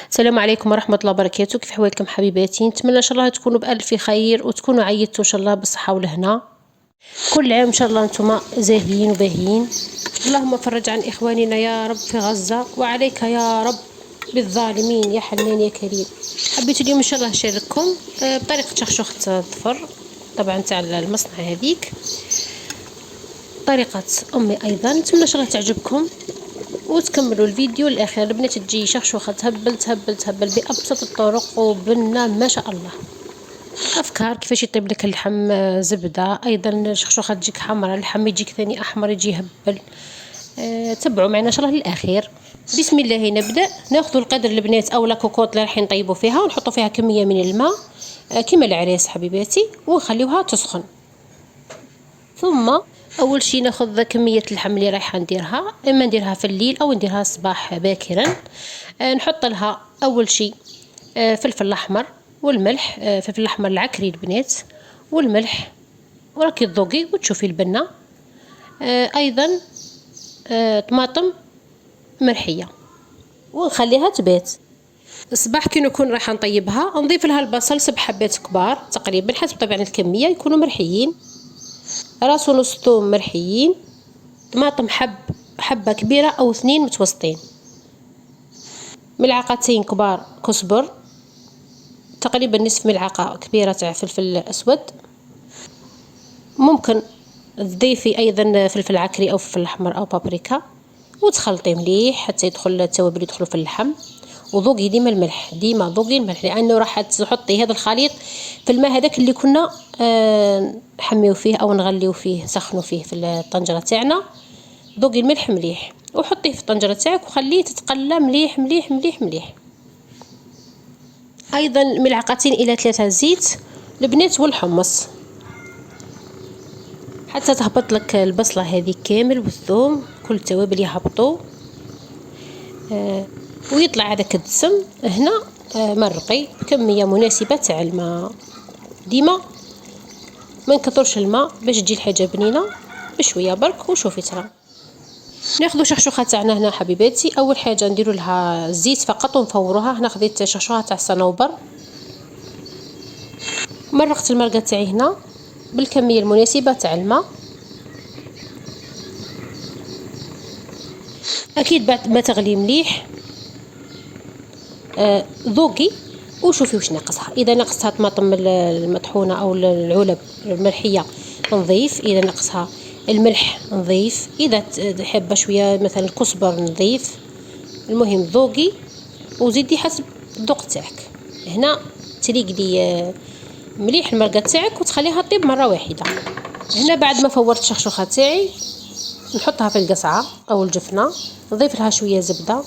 السلام عليكم ورحمة الله وبركاته. كيف حوالكم حبيباتي؟ نتمنى ان شاء الله تكونوا بألف خير وتكونوا عيدتوا ان شاء الله بالصحة والهنا. كل عام ان شاء الله انتم زاهيين وباهيين. اللهم فرج عن اخواننا يا رب في غزة، وعليك يا رب بالظالمين يا حنان يا كريم. حبيت اليوم ان شاء الله نشارككم بطريقة شخشوخة الظفر، طبعا تاع المصنع هذيك طريقة امي ايضا. نتمنى ان شاء الله تعجبكم وتكملوا الفيديو للاخر. البنات تجي شخشوخه تهبل تهبل تهبل بابسط الطرق وبنا ما شاء الله. افكار كيفاش يطيب لك اللحم، زبده ايضا الشخشوخه تجيك حمراء، اللحم يجيك ثاني احمر يجي يهبل. تبعوا معنا ان شاء الله للاخير. بسم الله نبدا. ناخذ القدر البنات او لا كوكوط اللي رايحين نطيبوا فيها، ونحطوا فيها كميه من الماء كما العريس حبيباتي، ونخليوها تسخن. ثم اول شي ناخذ كميه اللحم اللي رايحه نديرها، اما نديرها في الليل او نديرها الصباح باكرا. نحط لها اول شي فلفل احمر والملح، فلفل احمر العكري البنات والملح، وراكي تذوقي وتشوفي البنه. ايضا طماطم مرحيه، ونخليها تبات. الصباح كي نكون رايحه نطيبها نضيف لها البصل 7 حبات كبار تقريبا حسب طبعا الكميه، يكونوا مرحيين. راس ونص ثوم مرحيين. طماطم حبة كبيرة أو 2 متوسطين. ملعقتين كبار كزبر، تقريبا نصف ملعقة كبيرة تاع فلفل أسود. ممكن تضيفي أيضا فلفل عكري أو فلفل أحمر أو بابريكا، وتخلطي مليح حتى يدخل التوابل يدخلوا في اللحم. وذوقي ديما الملح، ديما ذوقي الملح، لانه راح تحطي هذا الخليط في الماء هذاك اللي كنا نحميو فيه او نغليو فيه نسخنوا فيه في الطنجره تاعنا. ذوقي الملح مليح وحطيه في الطنجره تاعك وخليه تتقلى مليح مليح مليح مليح. ايضا ملعقتين الى 3 زيت البنات والحمص حتى تهبط لك البصله هذه كامل والثوم، كل التوابل يهبطوا ويطلع هذاك الدسم. هنا مرقي كميه مناسبه تاع الماء، ديما ما نكثرش الماء باش تجي الحاجه بنينه، بشويه برك وشوفي ترى. ناخذ شخشوخه تاعنا هنا حبيباتي. اول حاجه نديروا لها الزيت فقط ونفوروها. هنا خديت شخشوخه تاع الصنوبر، مرقت المرقه تاعي هنا بالكميه المناسبه تاع الماء. اكيد بعد ما تغلي مليح ذوقي وشوفي واش ناقصها. اذا ناقصها طماطم المطحونه او العلب الملحيه نضيف، اذا ناقصها الملح نضيف، اذا حابه شويه مثلا الكزبر نضيف. المهم ذوقي وزيدي حسب الذوق تاعك. هنا تريق لي مليح المرقه تاعك وتخليها طيب مره واحده. هنا بعد ما فورت الشخشوخه تاعي نحطها في القصعه او الجفنه، نضيف لها شويه زبده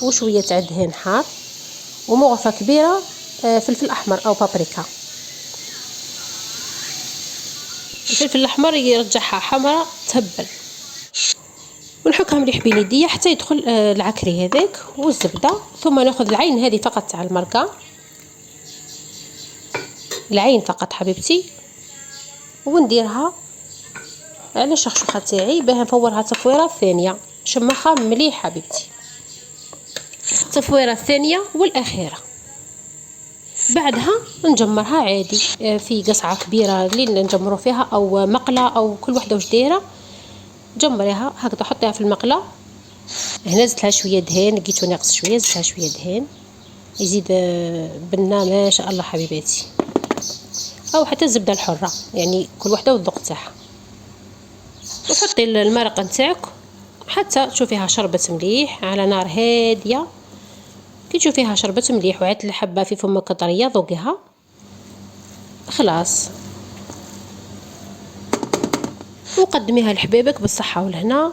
وشويه تاع دهن حار ومغرفه كبيره فلفل احمر او بابريكا. الفلفل الاحمر يرجعها حمراء تهبل، ونحكها مليح بين يديا حتى يدخل العكري هذاك والزبده. ثم ناخذ العين هذه فقط تاع المرقه، العين فقط حبيبتي، ونديرها على الشخشوخه تاعي باه نفورها تفويره ثانيه. شمخها مليح حبيبتي، التفويره الثانيه والاخيره. بعدها نجمرها عادي في قصعه كبيره اللي نجمروا فيها او مقله او كل وحده واش دايره. جمريها هكذا، حطيها في المقله. هنا زدت لها شويه دهان، لقيتو ناقص شويه زدت لها شويه دهان يزيد بنه ما شاء الله حبيباتي، او حتى الزبده الحره يعني كل وحده والذوق تاعها. وحطي المرقه نتاعك حتى تشوفيها شربت مليح على نار هاديه. كي تشوفيها شربت مليح وعاد الحبه في فمك طريه ذوقيها خلاص، وقدميها لحبابك بالصحه والهنا.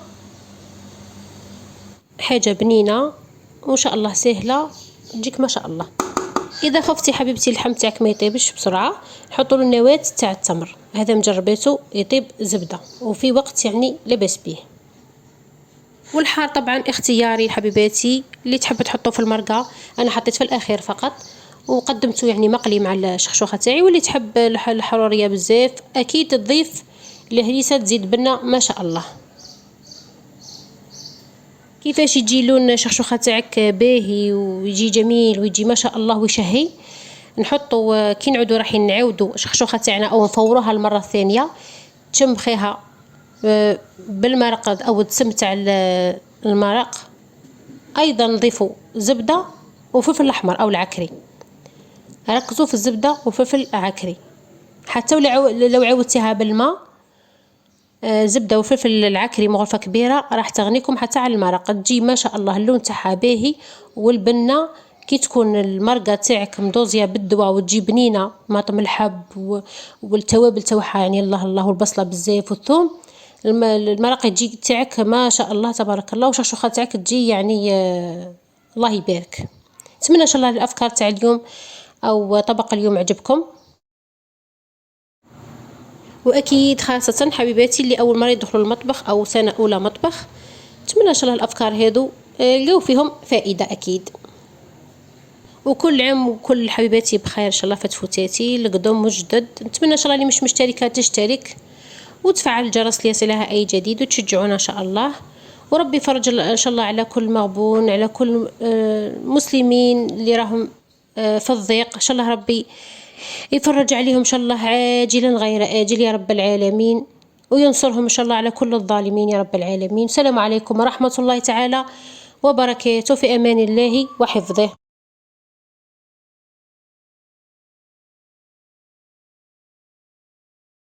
حاجه بنينه وان شاء الله سهله تجيك ما شاء الله. اذا خفتي حبيبتي اللحم تاعك ما يطيبش بسرعه نحطوا له النواه تاع التمر، هذا مجربيته يطيب زبده وفي وقت يعني لاباس به. والحار طبعا اختياري حبيباتي، اللي تحب تحطه في المرقه. انا حطيت في الاخير فقط وقدمته يعني مقلي مع الشخشوخه تاعي. واللي تحب الحروريه بزاف اكيد تضيف الهريسه تزيد بنا ما شاء الله. كيفاش يجي لون الشخشوخة تاعك باهي ويجي جميل ويجي ما شاء الله ويشهي. نحطوا كي نعودوا رايحين نعاودوا الشخشوخة تاعنا او نفوروها المرة الثانية، تشمخيها بالمرق او الدسم تاع المرق. ايضا نضيفوا زبدة وفلفل احمر او العكري، ركزوا في الزبدة وفلفل عكري. حتى لو عودتيها بالماء، زبدة وفلفل العكري مغرفة كبيرة راح تغنيكم حتى على المرق، تجي ما شاء الله اللون تاعها باهي. والبنة كي تكون المرقة تاعك مدوزية بالدواء وتجي بنينة، ماطم الحب والتوابل تاعها يعني الله الله، والبصلة بزاف والثوم، المرق يجي تاعك ما شاء الله تبارك الله، وشخشوخة تاعك تجي يعني الله يبارك. نتمنى ان شاء الله الافكار تاع اليوم او طبق اليوم عجبكم. واكيد خاصه حبيباتي اللي اول مره يدخلوا المطبخ او سنه اولى مطبخ، نتمنى ان شاء الله الافكار هذو لقوا فيهم فائده اكيد. وكل عام وكل حبيباتي بخير ان شاء الله، فتفوتاتي القدم والجدد. نتمنى ان شاء الله اللي مش مشتركه تشترك وتفعل الجرس ليصلها اي جديد، وتشجعونا ان شاء الله. وربي يفرج ان شاء الله على كل مغبون، على كل مسلمين اللي راهم في الضيق، ان شاء الله ربي يفرج عليهم ان شاء الله عاجلا غير آجل يا رب العالمين، وينصرهم ان شاء الله على كل الظالمين يا رب العالمين. السلام عليكم ورحمة الله تعالى وبركاته، في امان الله وحفظه.